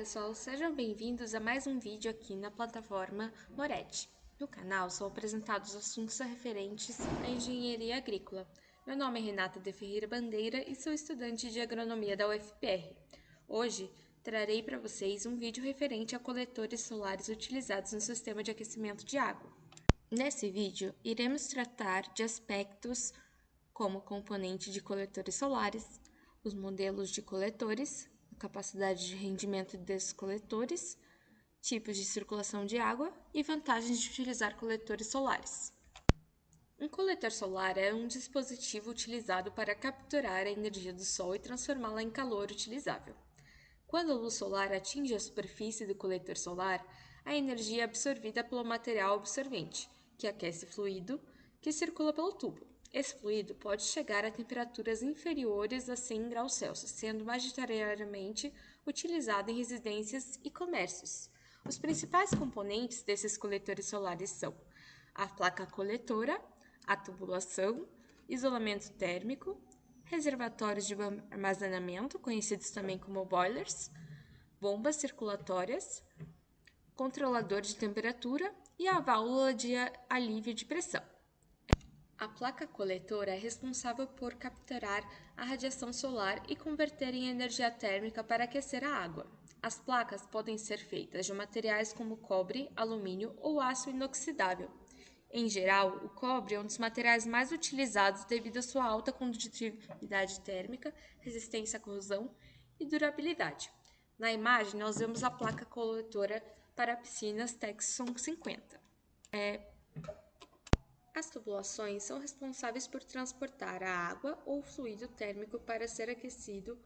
pessoal, sejam bem-vindos a mais um vídeo aqui na plataforma Moretti. No canal são apresentados assuntos referentes à engenharia agrícola. Meu nome é Renata de Ferreira Bandeira e sou estudante de agronomia da UFPR. Hoje trarei para vocês um vídeo referente a coletores solares utilizados no sistema de aquecimento de água. Nesse vídeo, iremos tratar de aspectos como componente de coletores solares, os modelos de coletores, a capacidade de rendimento desses coletores, tipos de circulação de água e vantagens de utilizar coletores solares. Um coletor solar é um dispositivo utilizado para capturar a energia do sol e transformá-la em calor utilizável. Quando a luz solar atinge a superfície do coletor solar, a energia é absorvida pelo material absorvente, que aquece o fluido que circula pelo tubo. Esse fluido pode chegar a temperaturas inferiores a 100 graus Celsius, sendo majoritariamente utilizado em residências e comércios. Os principais componentes desses coletores solares são a placa coletora, a tubulação, isolamento térmico, reservatórios de armazenamento, conhecidos também como boilers, bombas circulatórias, controlador de temperatura e a válvula de alívio de pressão. A placa coletora é responsável por capturar a radiação solar e converter em energia térmica para aquecer a água. As placas podem ser feitas de materiais como cobre, alumínio ou aço inoxidável. Em geral, o cobre é um dos materiais mais utilizados devido à sua alta condutividade térmica, resistência à corrosão e durabilidade. Na imagem, nós vemos a placa coletora para piscinas Texon 50. As tubulações são responsáveis por transportar a água ou fluido térmico para ser aquecido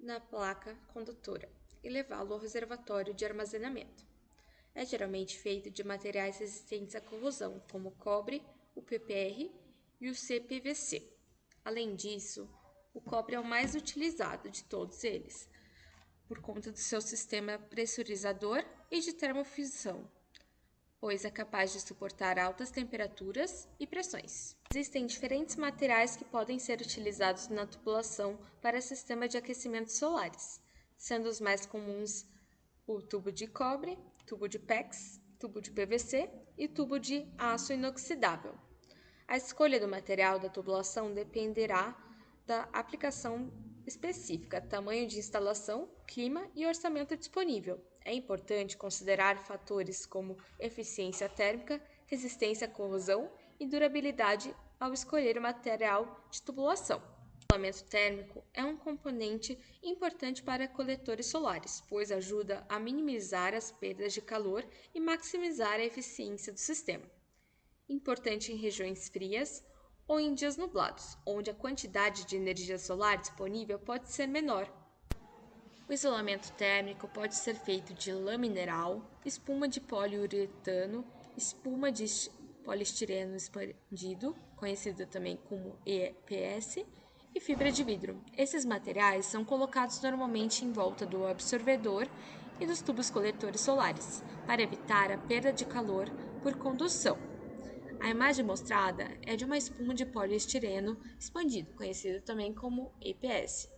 na placa condutora e levá-lo ao reservatório de armazenamento. É geralmente feito de materiais resistentes à corrosão, como o cobre, o PPR e o CPVC. Além disso, o cobre é o mais utilizado de todos eles, por conta do seu sistema pressurizador e de termofusão, pois é capaz de suportar altas temperaturas e pressões. Existem diferentes materiais que podem ser utilizados na tubulação para sistema de aquecimento solares, sendo os mais comuns o tubo de cobre, tubo de PEX, tubo de PVC e tubo de aço inoxidável. A escolha do material da tubulação dependerá da aplicação específica, tamanho de instalação, clima e orçamento disponível. É importante considerar fatores como eficiência térmica, resistência à corrosão e durabilidade ao escolher o material de tubulação. O isolamento térmico é um componente importante para coletores solares, pois ajuda a minimizar as perdas de calor e maximizar a eficiência do sistema. Importante em regiões frias ou em dias nublados, onde a quantidade de energia solar disponível pode ser menor. O isolamento térmico pode ser feito de lã mineral, espuma de poliuretano, espuma de poliestireno expandido, conhecido também como EPS, e fibra de vidro. Esses materiais são colocados normalmente em volta do absorvedor e dos tubos coletores solares, para evitar a perda de calor por condução. A imagem mostrada é de uma espuma de poliestireno expandido, conhecido também como EPS.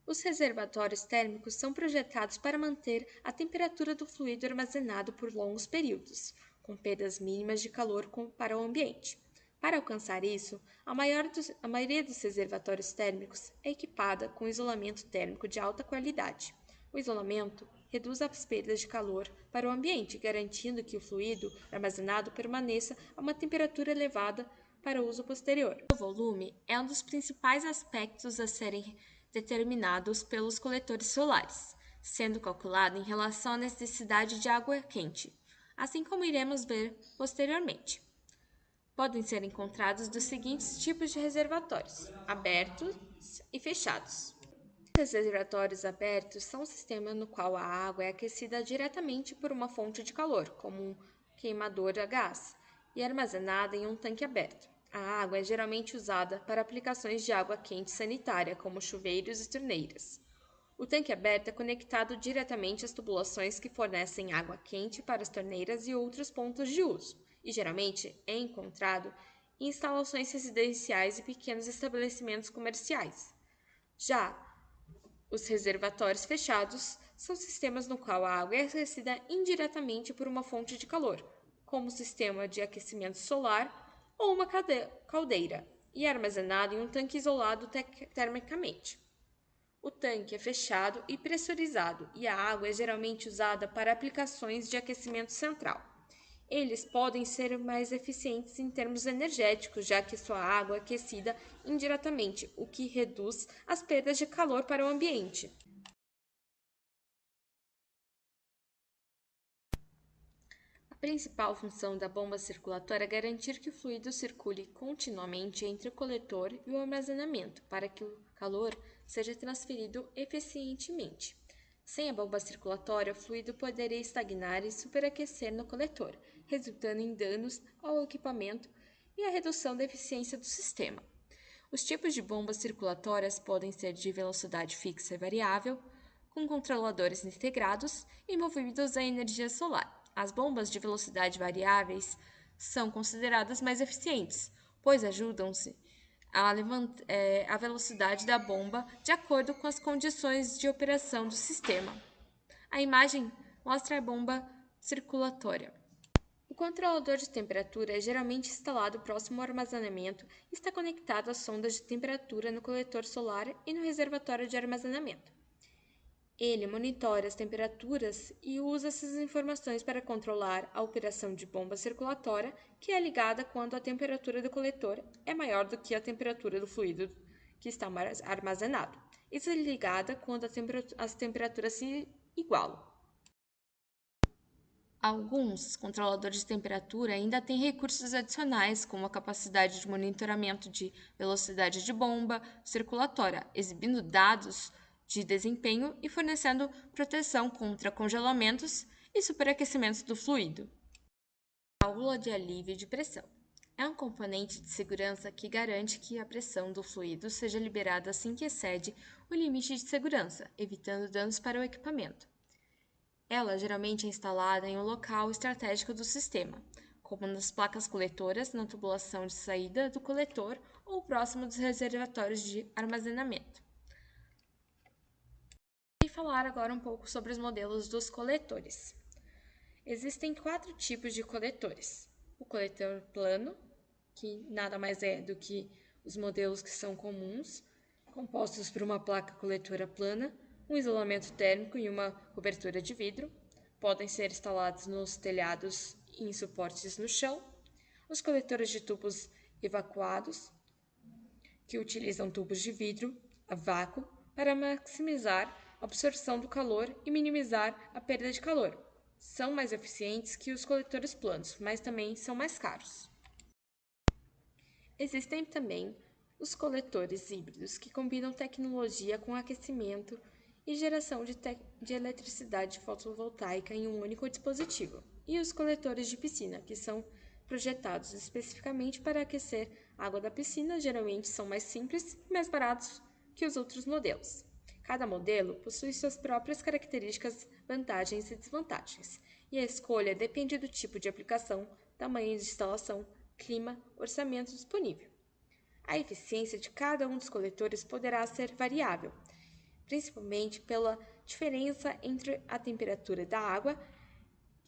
Os reservatórios térmicos são projetados para manter a temperatura do fluido armazenado por longos períodos, com perdas mínimas de calor para o ambiente. Para alcançar isso, a maioria dos reservatórios térmicos é equipada com isolamento térmico de alta qualidade. O isolamento reduz as perdas de calor para o ambiente, garantindo que o fluido armazenado permaneça a uma temperatura elevada para uso posterior. O volume é um dos principais aspectos a serem determinados pelos coletores solares, sendo calculado em relação à necessidade de água quente, assim como iremos ver posteriormente. Podem ser encontrados dos seguintes tipos de reservatórios: abertos e fechados. Os reservatórios abertos são um sistema no qual a água é aquecida diretamente por uma fonte de calor, como um queimador a gás, e armazenada em um tanque aberto. A água é geralmente usada para aplicações de água quente sanitária, como chuveiros e torneiras. O tanque aberto é conectado diretamente às tubulações que fornecem água quente para as torneiras e outros pontos de uso, e geralmente é encontrado em instalações residenciais e pequenos estabelecimentos comerciais. Já os reservatórios fechados são sistemas no qual a água é aquecida indiretamente por uma fonte de calor, como o sistema de aquecimento solar ou uma caldeira, e é armazenado em um tanque isolado termicamente. O tanque é fechado e pressurizado, e a água é geralmente usada para aplicações de aquecimento central. Eles podem ser mais eficientes em termos energéticos, já que sua água é aquecida indiretamente, o que reduz as perdas de calor para o ambiente. A principal função da bomba circulatória é garantir que o fluido circule continuamente entre o coletor e o armazenamento, para que o calor seja transferido eficientemente. Sem a bomba circulatória, o fluido poderia estagnar e superaquecer no coletor, resultando em danos ao equipamento e a redução da eficiência do sistema. Os tipos de bombas circulatórias podem ser de velocidade fixa e variável, com controladores integrados e movidos a energia solar. As bombas de velocidade variáveis são consideradas mais eficientes, pois ajudam-se a velocidade da bomba de acordo com as condições de operação do sistema. A imagem mostra a bomba circulatória. O controlador de temperatura é geralmente instalado próximo ao armazenamento e está conectado às sondas de temperatura no coletor solar e no reservatório de armazenamento. Ele monitora as temperaturas e usa essas informações para controlar a operação de bomba circulatória, que é ligada quando a temperatura do coletor é maior do que a temperatura do fluido que está armazenado, e desligada quando as temperaturas se igualam. Alguns controladores de temperatura ainda têm recursos adicionais, como a capacidade de monitoramento de velocidade de bomba circulatória, exibindo dados de desempenho e fornecendo proteção contra congelamentos e superaquecimentos do fluido. Válvula de alívio de pressão. É um componente de segurança que garante que a pressão do fluido seja liberada assim que excede o limite de segurança, evitando danos para o equipamento. Ela geralmente é instalada em um local estratégico do sistema, como nas placas coletoras, na tubulação de saída do coletor ou próximo dos reservatórios de armazenamento. E falar agora um pouco sobre os modelos dos coletores. Existem 4 tipos de coletores. O coletor plano, que nada mais é do que os modelos que são comuns, compostos por uma placa coletora plana, um isolamento térmico e uma cobertura de vidro. Podem ser instalados nos telhados e em suportes no chão. Os coletores de tubos evacuados, que utilizam tubos de vidro a vácuo para maximizar a absorção do calor e minimizar a perda de calor. São mais eficientes que os coletores planos, mas também são mais caros. Existem também os coletores híbridos, que combinam tecnologia com aquecimento e geração de eletricidade fotovoltaica em um único dispositivo, e os coletores de piscina, que são projetados especificamente para aquecer a água da piscina, geralmente são mais simples e mais baratos que os outros modelos. Cada modelo possui suas próprias características, vantagens e desvantagens, e a escolha depende do tipo de aplicação, tamanho de instalação, clima, orçamento disponível. A eficiência de cada um dos coletores poderá ser variável, principalmente pela diferença entre a temperatura da água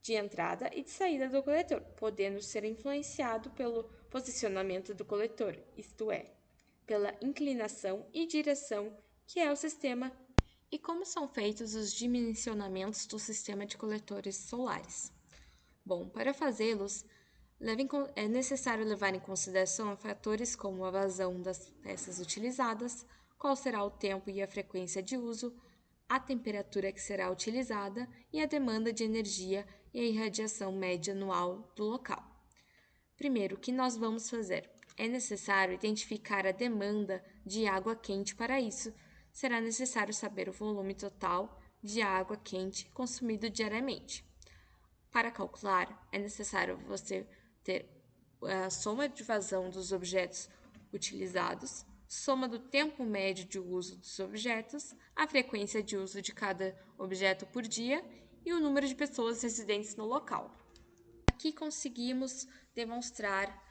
de entrada e de saída do coletor, podendo ser influenciado pelo posicionamento do coletor, isto é, pela inclinação e direção que é o sistema e como são feitos os dimensionamentos do sistema de coletores solares. Bom, para fazê-los, é necessário levar em consideração fatores como a vazão das peças utilizadas, qual será o tempo e a frequência de uso, a temperatura que será utilizada e a demanda de energia e a irradiação média anual do local. Primeiro, o que nós vamos fazer? É necessário identificar a demanda de água quente. Para isso, será necessário saber o volume total de água quente consumido diariamente. Para calcular, é necessário você ter a soma de vazão dos objetos utilizados, soma do tempo médio de uso dos objetos, a frequência de uso de cada objeto por dia e o número de pessoas residentes no local. Aqui conseguimos demonstrar,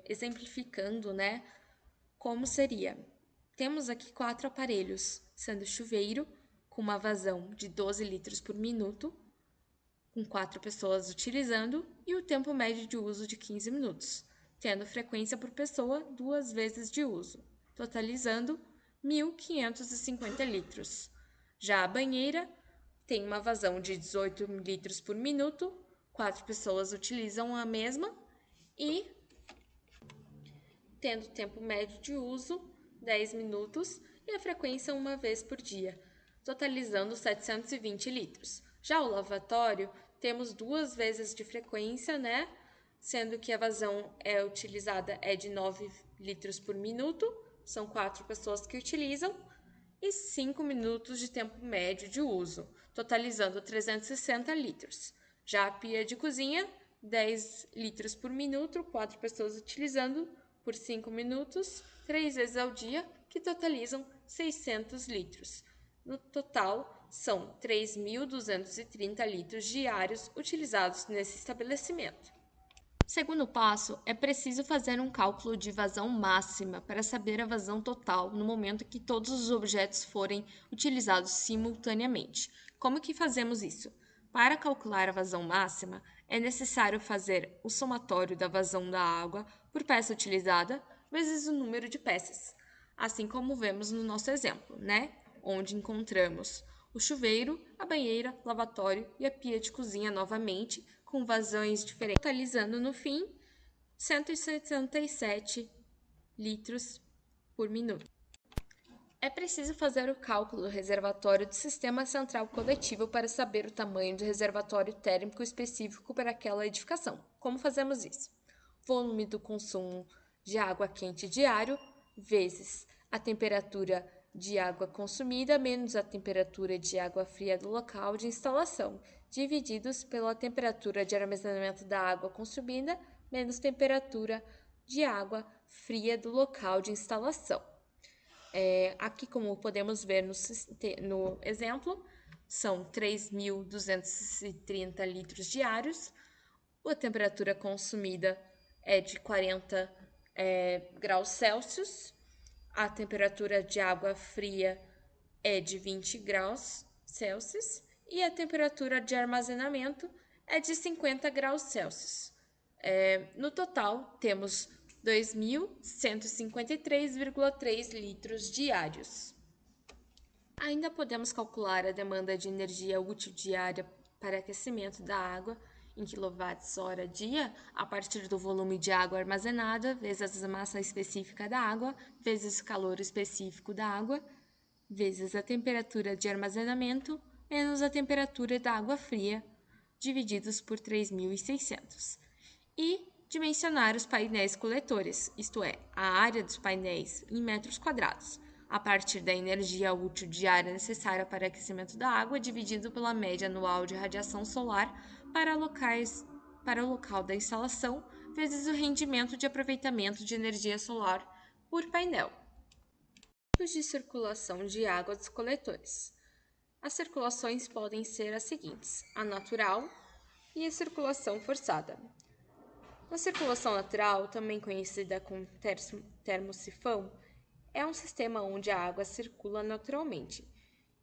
exemplificando, como seria. Temos aqui 4 aparelhos, sendo chuveiro com uma vazão de 12 litros por minuto, com 4 pessoas utilizando, e o tempo médio de uso de 15 minutos, tendo frequência por pessoa 2 vezes de uso, totalizando 1.550 litros. Já a banheira tem uma vazão de 18 litros por minuto, 4 pessoas utilizam a mesma e tendo tempo médio de uso 10 minutos e a frequência uma vez por dia, totalizando 720 litros. Já o lavatório, temos 2 vezes de frequência, né? Sendo que a vazão utilizada é de 9 litros por minuto, são 4 pessoas que utilizam, e 5 minutos de tempo médio de uso, totalizando 360 litros. Já a pia de cozinha, 10 litros por minuto, 4 pessoas utilizando por 5 minutos, 3 vezes ao dia, que totalizam 600 litros. No total, são 3.230 litros diários utilizados nesse estabelecimento. Segundo passo, é preciso fazer um cálculo de vazão máxima para saber a vazão total no momento que todos os objetos forem utilizados simultaneamente. Como que fazemos isso? Para calcular a vazão máxima, é necessário fazer o somatório da vazão da água por peça utilizada vezes o número de peças, assim como vemos no nosso exemplo, né? Onde encontramos o chuveiro, a banheira, lavatório e a pia de cozinha novamente, com vazões diferentes, totalizando no fim 177 litros por minuto. É preciso fazer o cálculo do reservatório do sistema central coletivo para saber o tamanho do reservatório térmico específico para aquela edificação. Como fazemos isso? Volume do consumo de água quente diário vezes a temperatura de água consumida menos a temperatura de água fria do local de instalação, divididos pela temperatura de armazenamento da água consumida menos temperatura de água fria do local de instalação. Aqui, como podemos ver no exemplo, são 3.230 litros diários. A temperatura consumida é de 40 graus Celsius. A temperatura de água fria é de 20 graus Celsius. E a temperatura de armazenamento é de 50 graus Celsius. No total, temos 2.153,3 litros diários. Ainda podemos calcular a demanda de energia útil diária para aquecimento da água em kWh dia a partir do volume de água armazenada vezes a massa específica da água vezes o calor específico da água vezes a temperatura de armazenamento menos a temperatura da água fria divididos por 3.600. E dimensionar os painéis coletores, isto é, a área dos painéis em metros quadrados, a partir da energia útil diária necessária para aquecimento da água, dividido pela média anual de radiação solar para o local da instalação, vezes o rendimento de aproveitamento de energia solar por painel. Tipos de circulação de água dos coletores. As circulações podem ser as seguintes: a natural e a circulação forçada. A circulação natural, também conhecida como termosifão, é um sistema onde a água circula naturalmente,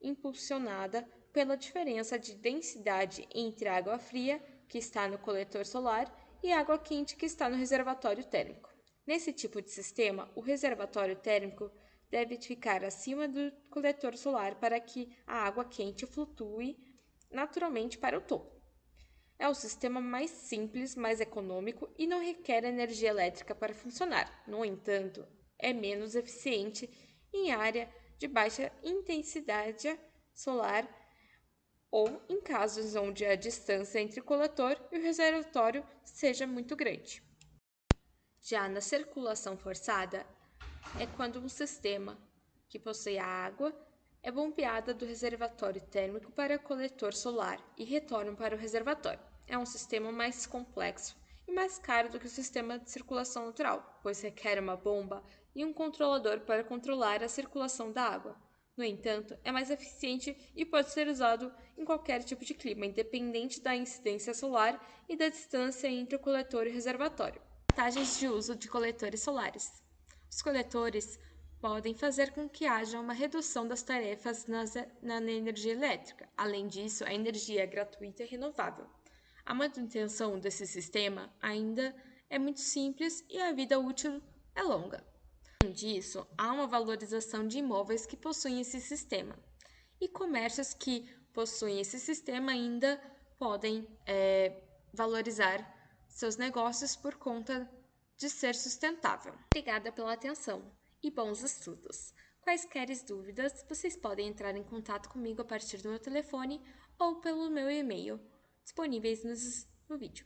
impulsionada pela diferença de densidade entre a água fria, que está no coletor solar, e a água quente, que está no reservatório térmico. Nesse tipo de sistema, o reservatório térmico deve ficar acima do coletor solar para que a água quente flutue naturalmente para o topo. É o sistema mais simples, mais econômico e não requer energia elétrica para funcionar. No entanto, é menos eficiente em área de baixa intensidade solar ou em casos onde a distância entre o coletor e o reservatório seja muito grande. Já na circulação forçada, é quando um sistema que possui a água é bombeada do reservatório térmico para o coletor solar e retorna para o reservatório. É um sistema mais complexo e mais caro do que o sistema de circulação natural, pois requer uma bomba e um controlador para controlar a circulação da água. No entanto, é mais eficiente e pode ser usado em qualquer tipo de clima, independente da incidência solar e da distância entre o coletor e o reservatório. Vantagens de uso de coletores solares. Os coletores podem fazer com que haja uma redução das tarefas na energia elétrica. Além disso, a energia é gratuita e renovável. A manutenção desse sistema ainda é muito simples e a vida útil é longa. Além disso, há uma valorização de imóveis que possuem esse sistema. E comércios que possuem esse sistema ainda podem valorizar seus negócios por conta de ser sustentável. Obrigada pela atenção e bons estudos. Quaisquer dúvidas, vocês podem entrar em contato comigo a partir do meu telefone ou pelo meu e-mail, disponíveis no vídeo.